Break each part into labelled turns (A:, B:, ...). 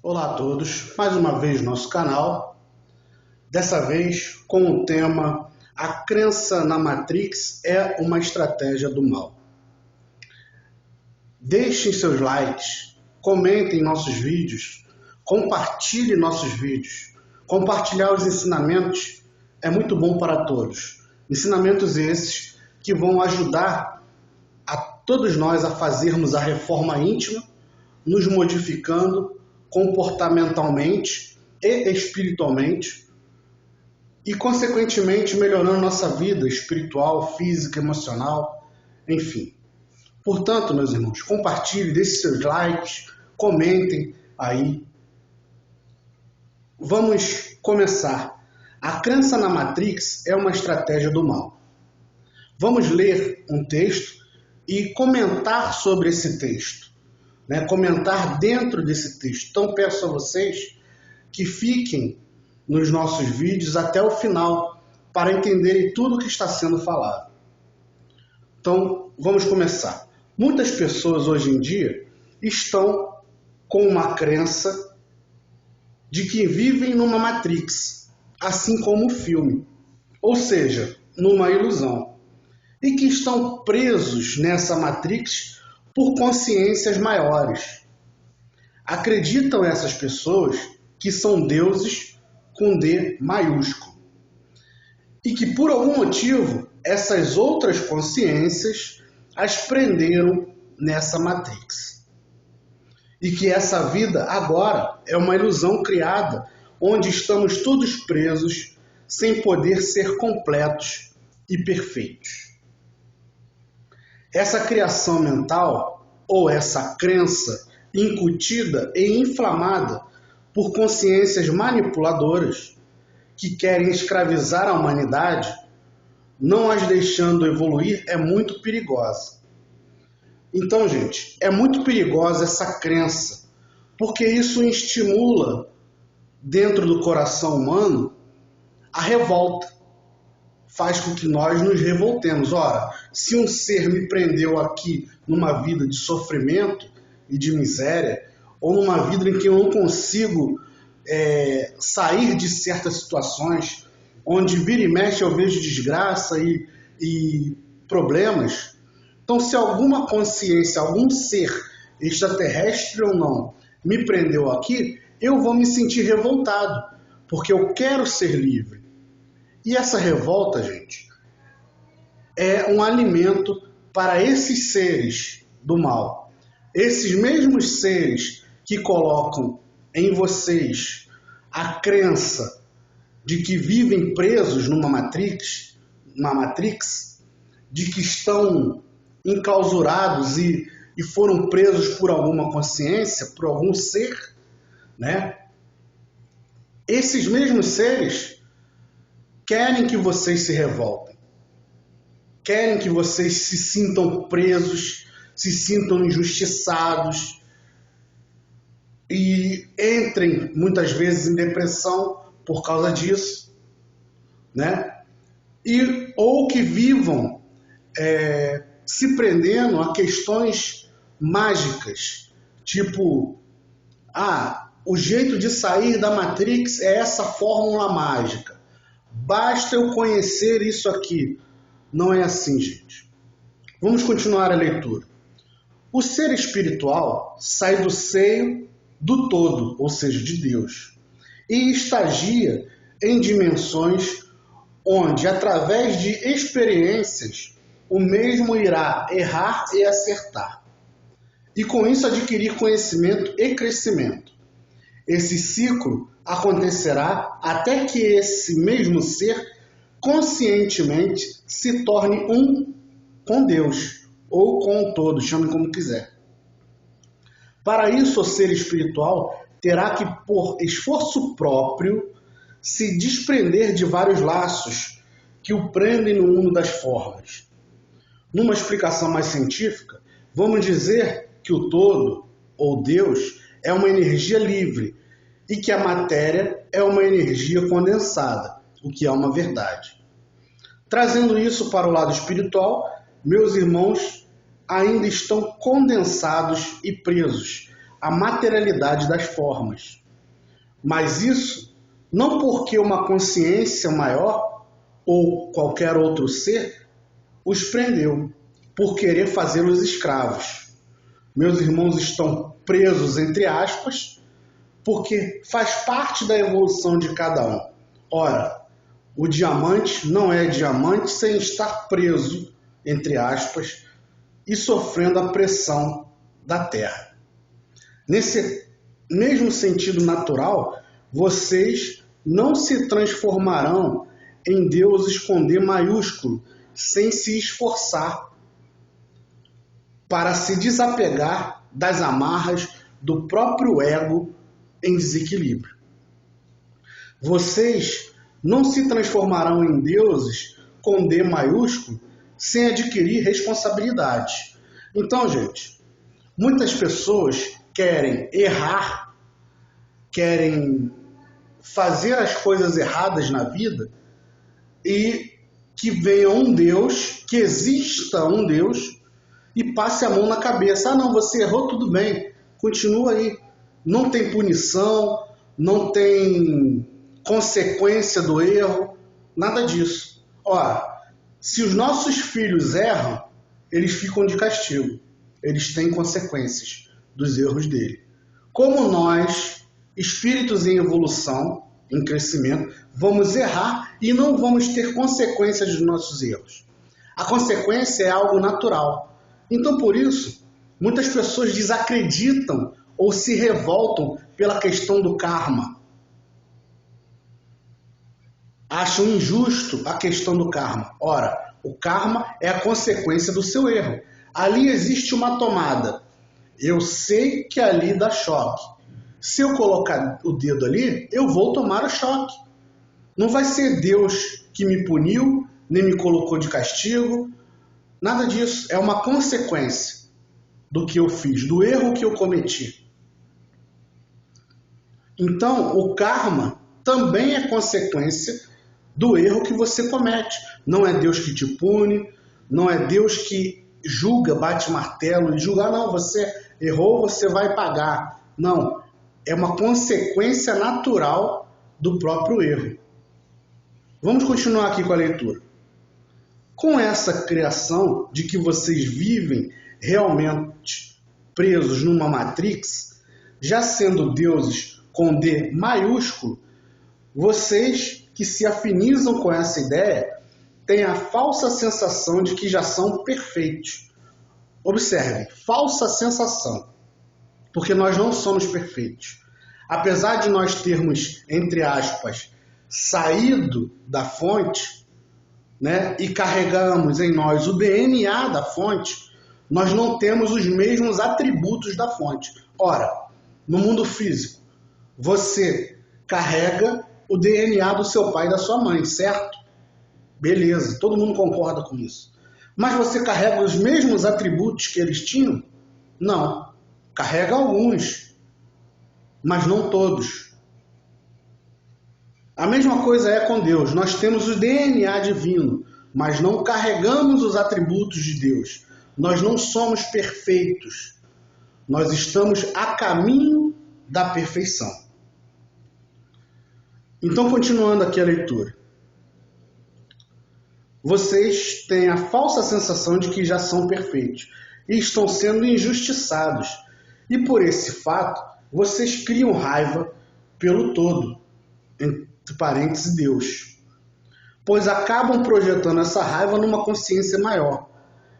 A: Olá a todos, mais uma vez no nosso canal, dessa vez com o tema A crença na Matrix é uma estratégia do mal. Deixem seus likes, comentem nossos vídeos, compartilhem nossos vídeos. Compartilhar os ensinamentos é muito bom para todos. Ensinamentos esses que vão ajudar a todos nós a fazermos a reforma íntima, nos modificando comportamentalmente e espiritualmente e, consequentemente, melhorando nossa vida espiritual, física, emocional, enfim. Portanto, meus irmãos, compartilhem, deixem seus likes, comentem aí. Vamos começar. A crença na Matrix é uma estratégia do mal. Vamos ler um texto e comentar sobre esse texto. Comentar dentro desse texto. Então peço a vocês que fiquem nos nossos vídeos até o final para entenderem tudo o que está sendo falado. Então vamos começar. Muitas pessoas hoje em dia estão com uma crença de que vivem numa Matrix, assim como o filme, ou seja, numa ilusão, e que estão presos nessa Matrix por consciências maiores. Acreditam essas pessoas que são deuses com D maiúsculo e que por algum motivo essas outras consciências as prenderam nessa Matrix e que essa vida agora é uma ilusão criada onde estamos todos presos sem poder ser completos e perfeitos. Essa criação mental, ou essa crença incutida e inflamada por consciências manipuladoras que querem escravizar a humanidade, não as deixando evoluir, é muito perigosa. Então, gente, é muito perigosa essa crença, porque isso estimula dentro do coração humano a revolta. Faz com que nós nos revoltemos. Ora, se um ser me prendeu aqui numa vida de sofrimento e de miséria, ou numa vida em que eu não consigo sair de certas situações, onde vira e mexe eu vejo desgraça e problemas, então se alguma consciência, algum ser, extraterrestre ou não, me prendeu aqui, eu vou me sentir revoltado, porque eu quero ser livre. E essa revolta, gente, é um alimento para esses seres do mal. Esses mesmos seres que colocam em vocês a crença de que vivem presos numa Matrix, de que estão enclausurados e foram presos por alguma consciência, por algum ser, Esses mesmos seres querem que vocês se revoltem, querem que vocês se sintam presos, se sintam injustiçados e entrem muitas vezes em depressão por causa disso, ou que vivam se prendendo a questões mágicas, tipo, o jeito de sair da Matrix é essa fórmula mágica. Basta eu conhecer isso aqui. Não é assim, gente. Vamos continuar a leitura. O ser espiritual sai do seio do todo, ou seja, de Deus, e estagia em dimensões onde, através de experiências, o mesmo irá errar e acertar, e com isso adquirir conhecimento e crescimento. Esse ciclo acontecerá até que esse mesmo ser conscientemente se torne um com Deus, ou com o todo, chame como quiser. Para isso, o ser espiritual terá que, por esforço próprio, se desprender de vários laços que o prendem no mundo das formas. Numa explicação mais científica, vamos dizer que o todo, ou Deus, é uma energia livre e que a matéria é uma energia condensada, o que é uma verdade. Trazendo isso para o lado espiritual, meus irmãos ainda estão condensados e presos a materialidade das formas. Mas isso não porque uma consciência maior ou qualquer outro ser os prendeu por querer fazê-los escravos. Meus irmãos estão presos, entre aspas, porque faz parte da evolução de cada um. Ora, o diamante não é diamante sem estar preso, entre aspas, e sofrendo a pressão da terra. Nesse mesmo sentido natural, vocês não se transformarão em deuses com D maiúsculo, sem se esforçar para se desapegar das amarras do próprio ego em desequilíbrio. Vocês não se transformarão em deuses com D maiúsculo sem adquirir responsabilidade. Então, gente, muitas pessoas querem errar, querem fazer as coisas erradas na vida e que venha um Deus, que exista um Deus e passe a mão na cabeça. Ah, não, você errou, tudo bem, continua aí. Não tem punição, não tem consequência do erro, nada disso. Ó, se os nossos filhos erram, eles ficam de castigo. Eles têm consequências dos erros dele. Como nós, espíritos em evolução, em crescimento, vamos errar e não vamos ter consequências dos nossos erros. A consequência é algo natural. Então, por isso, muitas pessoas desacreditam ou se revoltam pela questão do karma. Acham injusto a questão do karma. Ora, o karma é a consequência do seu erro. Ali existe uma tomada. Eu sei que ali dá choque. Se eu colocar o dedo ali, eu vou tomar o choque. Não vai ser Deus que me puniu, nem me colocou de castigo. Nada disso. É uma consequência do que eu fiz, do erro que eu cometi. Então, o karma também é consequência do erro que você comete. Não é Deus que te pune, não é Deus que julga, bate martelo e julga, não, você errou, você vai pagar. Não, é uma consequência natural do próprio erro. Vamos continuar aqui com a leitura. Com essa criação de que vocês vivem realmente presos numa matrix, já sendo deuses com D maiúsculo, vocês que se afinizam com essa ideia têm a falsa sensação de que já são perfeitos. Observe, falsa sensação, porque nós não somos perfeitos. Apesar de nós termos, entre aspas, saído da fonte, né, e carregamos em nós o DNA da fonte, nós não temos os mesmos atributos da fonte. Ora, no mundo físico, você carrega o DNA do seu pai e da sua mãe, certo? Beleza, todo mundo concorda com isso. Mas você carrega os mesmos atributos que eles tinham? Não. Carrega alguns, mas não todos. A mesma coisa é com Deus. Nós temos o DNA divino, mas não carregamos os atributos de Deus. Nós não somos perfeitos. Nós estamos a caminho da perfeição. Então, continuando aqui a leitura. Vocês têm a falsa sensação de que já são perfeitos e estão sendo injustiçados. E por esse fato, vocês criam raiva pelo todo, entre parênteses, Deus. Pois acabam projetando essa raiva numa consciência maior,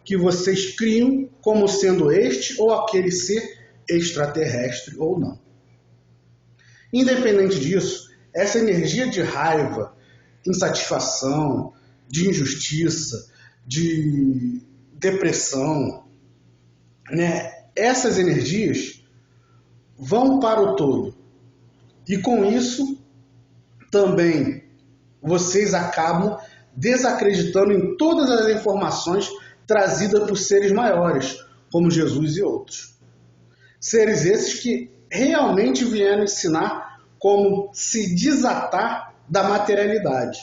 A: que vocês criam como sendo este ou aquele ser extraterrestre ou não. Independente disso, essa energia de raiva, insatisfação, de injustiça, de depressão, né? Essas energias vão para o todo. E com isso, também vocês acabam desacreditando em todas as informações trazidas por seres maiores, como Jesus e outros. Seres esses que realmente vieram ensinar como se desatar da materialidade.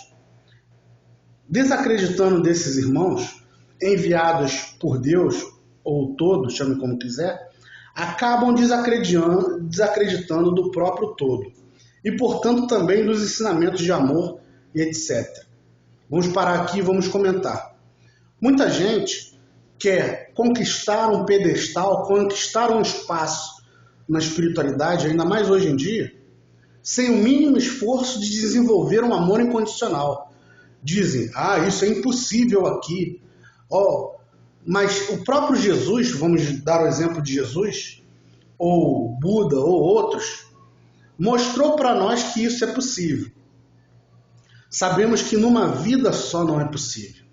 A: Desacreditando desses irmãos, enviados por Deus, ou todos, chame como quiser, acabam desacreditando do próprio todo e, portanto, também dos ensinamentos de amor e etc. Vamos parar aqui e vamos comentar. Muita gente quer conquistar um pedestal, conquistar um espaço na espiritualidade, ainda mais hoje em dia, sem o mínimo esforço de desenvolver um amor incondicional. Dizem, isso é impossível aqui. Mas o próprio Jesus, vamos dar o exemplo de Jesus, ou Buda, ou outros, mostrou para nós que isso é possível. Sabemos que numa vida só não é possível.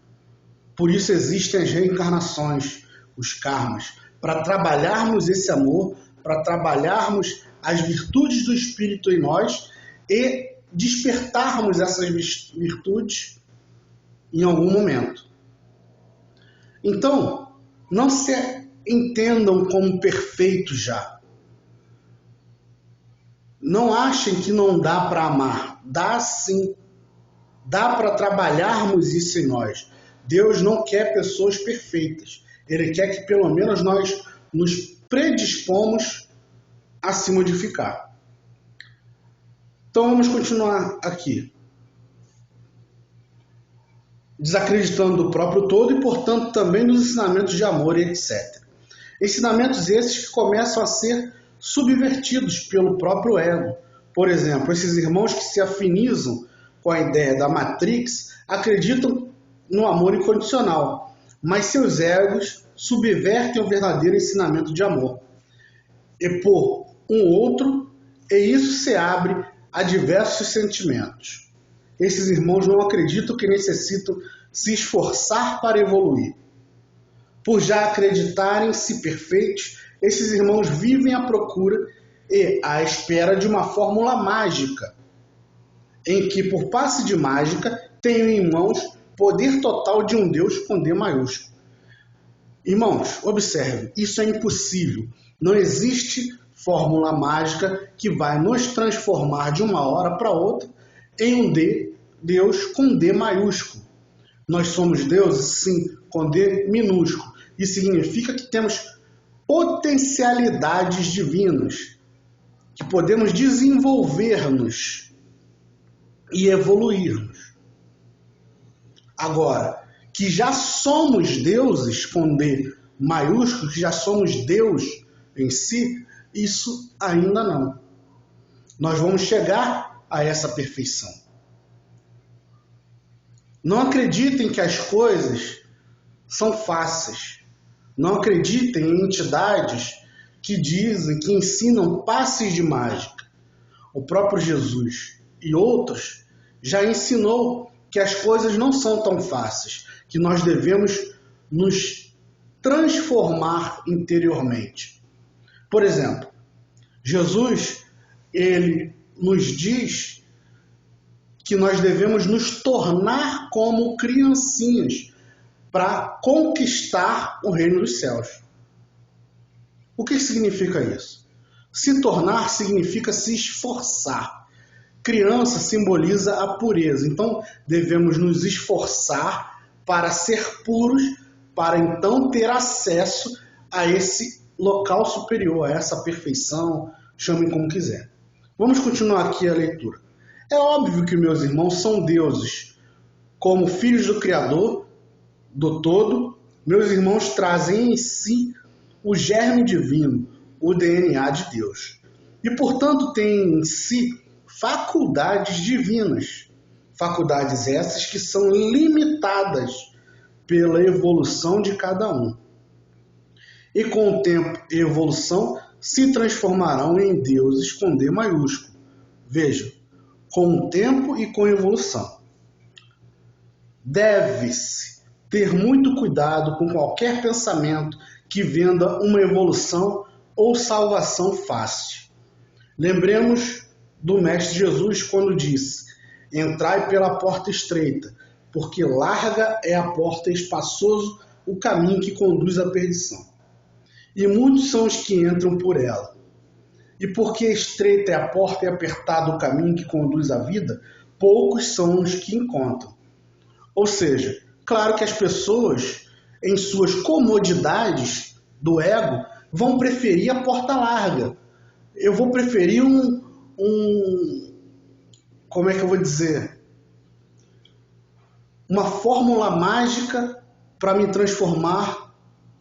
A: Por isso existem as reencarnações, os karmas, para trabalharmos esse amor, para trabalharmos as virtudes do Espírito em nós e despertarmos essas virtudes em algum momento. Então, não se entendam como perfeitos já. Não achem que não dá para amar. Dá sim. Dá para trabalharmos isso em nós. Deus não quer pessoas perfeitas. Ele quer que pelo menos nós nos predispomos a se modificar. Então vamos continuar aqui. Desacreditando do próprio todo e, portanto, também dos ensinamentos de amor e etc. Ensinamentos esses que começam a ser subvertidos pelo próprio ego. Por exemplo, esses irmãos que se afinizam com a ideia da Matrix acreditam no amor incondicional, mas seus egos subvertem o verdadeiro ensinamento de amor. E por um outro, e isso se abre a diversos sentimentos. Esses irmãos não acreditam que necessitam se esforçar para evoluir. Por já acreditarem-se perfeitos, esses irmãos vivem à procura e à espera de uma fórmula mágica, em que, por passe de mágica, tenham em mãos poder total de um Deus com D maiúsculo. Irmãos, observe, isso é impossível. Não existe fórmula mágica que vai nos transformar de uma hora para outra em um Deus com D maiúsculo. Nós somos deuses, sim, com D minúsculo. Isso significa que temos potencialidades divinas, que podemos desenvolver-nos e evoluirmos. Agora, que já somos deuses com D maiúsculo, que já somos Deus em si, isso ainda não. Nós vamos chegar a essa perfeição. Não acreditem que as coisas são fáceis. Não acreditem em entidades que dizem, que ensinam passes de mágica. O próprio Jesus e outros já ensinou que as coisas não são tão fáceis, que nós devemos nos transformar interiormente. Por exemplo, Jesus, ele nos diz que nós devemos nos tornar como criancinhas para conquistar o reino dos céus. O que significa isso? Se tornar significa se esforçar. Criança simboliza a pureza, então devemos nos esforçar para ser puros, para então ter acesso a esse local superior, a essa perfeição, chamem como quiser. Vamos continuar aqui a leitura. É óbvio que meus irmãos são deuses. Como filhos do Criador, do todo, meus irmãos trazem em si o germe divino, o DNA de Deus. E, portanto, têm em si faculdades divinas. Faculdades essas que são limitadas pela evolução de cada um. E com o tempo e evolução se transformarão em deuses com D maiúsculo. Vejam, com o tempo e com evolução. Deve-se ter muito cuidado com qualquer pensamento que venda uma evolução ou salvação fácil. Lembremos do Mestre Jesus quando disse: entrai pela porta estreita, porque larga é a porta e espaçoso o caminho que conduz à perdição. E muitos são os que entram por ela. E porque estreita é a porta e apertado o caminho que conduz à vida, poucos são os que encontram. Ou seja, claro que as pessoas, em suas comodidades do ego, vão preferir a porta larga. Eu vou preferir como é que eu vou dizer? Uma fórmula mágica para me transformar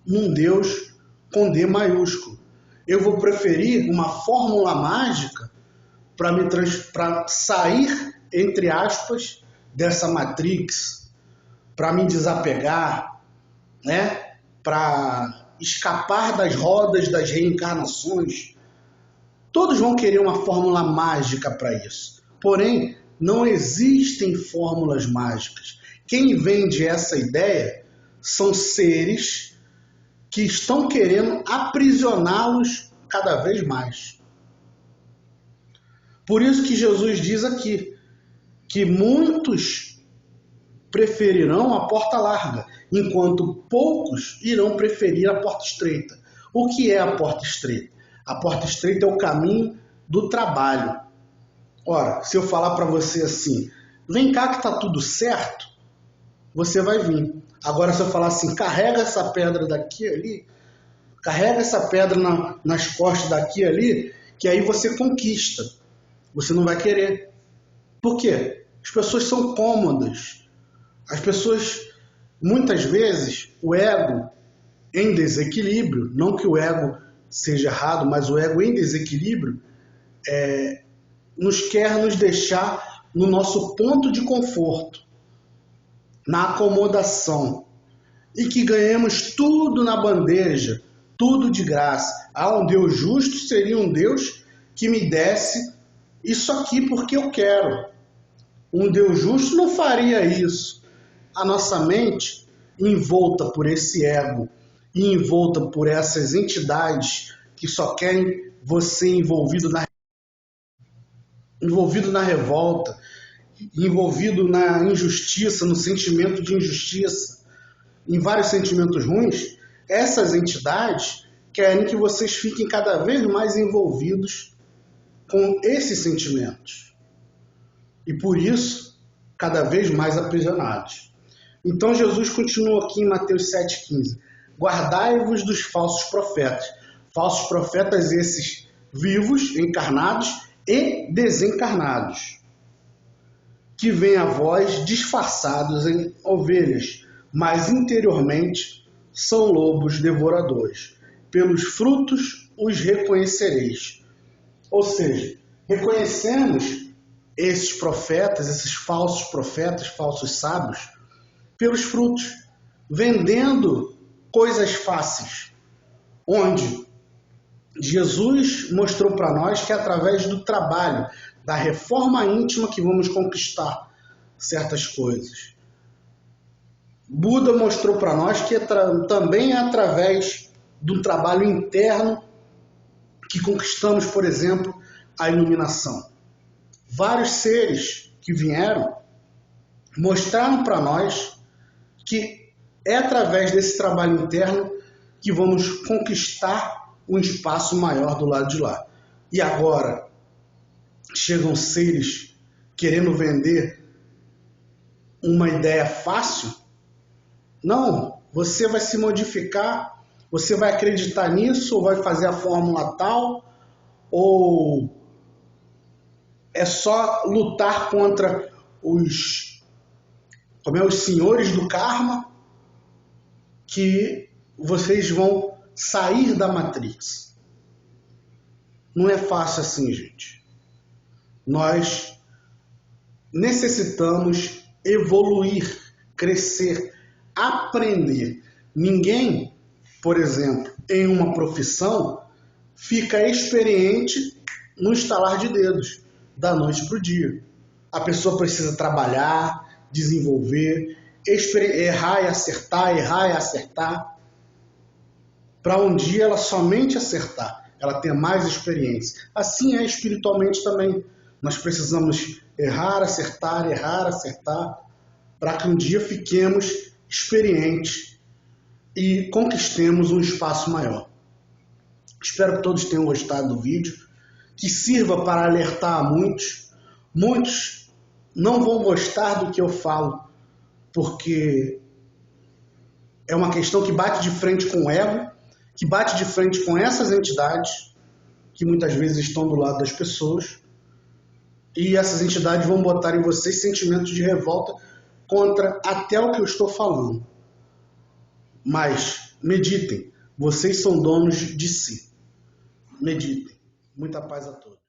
A: num Deus com D maiúsculo. Eu vou preferir uma fórmula mágica para sair, entre aspas, dessa matrix, para me desapegar, né? Para escapar das rodas das reencarnações. Todos vão querer uma fórmula mágica para isso. Porém, não existem fórmulas mágicas. Quem vende essa ideia são seres que estão querendo aprisioná-los cada vez mais. Por isso que Jesus diz aqui que muitos preferirão a porta larga, enquanto poucos irão preferir a porta estreita. O que é a porta estreita? A porta estreita é o caminho do trabalho. Ora, se eu falar para você assim, vem cá que está tudo certo, você vai vir. Agora, se eu falar assim, carrega essa pedra daqui ali, carrega essa pedra nas costas daqui e ali, que aí você conquista. Você não vai querer. Por quê? As pessoas são cômodas. As pessoas, muitas vezes, o ego em desequilíbrio, não que o ego seja errado, mas o ego em desequilíbrio nos quer nos deixar no nosso ponto de conforto, na acomodação, e que ganhemos tudo na bandeja, tudo de graça. Um Deus justo seria um Deus que me desse isso aqui porque eu quero. Um Deus justo não faria isso. A nossa mente, envolta por esse ego e envolta por essas entidades que só querem você envolvido na revolta, envolvido na injustiça, no sentimento de injustiça, em vários sentimentos ruins, essas entidades querem que vocês fiquem cada vez mais envolvidos com esses sentimentos. E por isso, cada vez mais aprisionados. Então Jesus continua aqui em Mateus 7,15. Guardai-vos dos falsos profetas. Falsos profetas esses vivos, encarnados e desencarnados, que vêm a vós disfarçados em ovelhas, mas interiormente são lobos devoradores. Pelos frutos os reconhecereis. Ou seja, reconhecemos esses profetas, esses falsos profetas, falsos sábios, pelos frutos, vendendo coisas fáceis, onde Jesus mostrou para nós que é através do trabalho, da reforma íntima que vamos conquistar certas coisas. Buda mostrou para nós que também é através do trabalho interno que conquistamos, por exemplo, a iluminação. Vários seres que vieram mostraram para nós que é através desse trabalho interno que vamos conquistar um espaço maior do lado de lá. E agora chegam seres querendo vender uma ideia fácil? Não, você vai se modificar, você vai acreditar nisso, ou vai fazer a fórmula tal, ou é só lutar contra os senhores do karma, que vocês vão sair da Matrix. Não é fácil assim, gente. Nós necessitamos evoluir, crescer, aprender. Ninguém, por exemplo, em uma profissão, fica experiente no estalar de dedos, da noite para o dia. A pessoa precisa trabalhar, desenvolver, errar e acertar, para um dia ela somente acertar, ela ter mais experiência. Assim é espiritualmente também. Nós precisamos errar, acertar, para que um dia fiquemos experientes e conquistemos um espaço maior. Espero que todos tenham gostado do vídeo, que sirva para alertar a muitos. Muitos não vão gostar do que eu falo, porque é uma questão que bate de frente com o ego, que bate de frente com essas entidades, que muitas vezes estão do lado das pessoas, e essas entidades vão botar em vocês sentimentos de revolta contra até o que eu estou falando. Mas meditem, vocês são donos de si. Meditem. Muita paz a todos.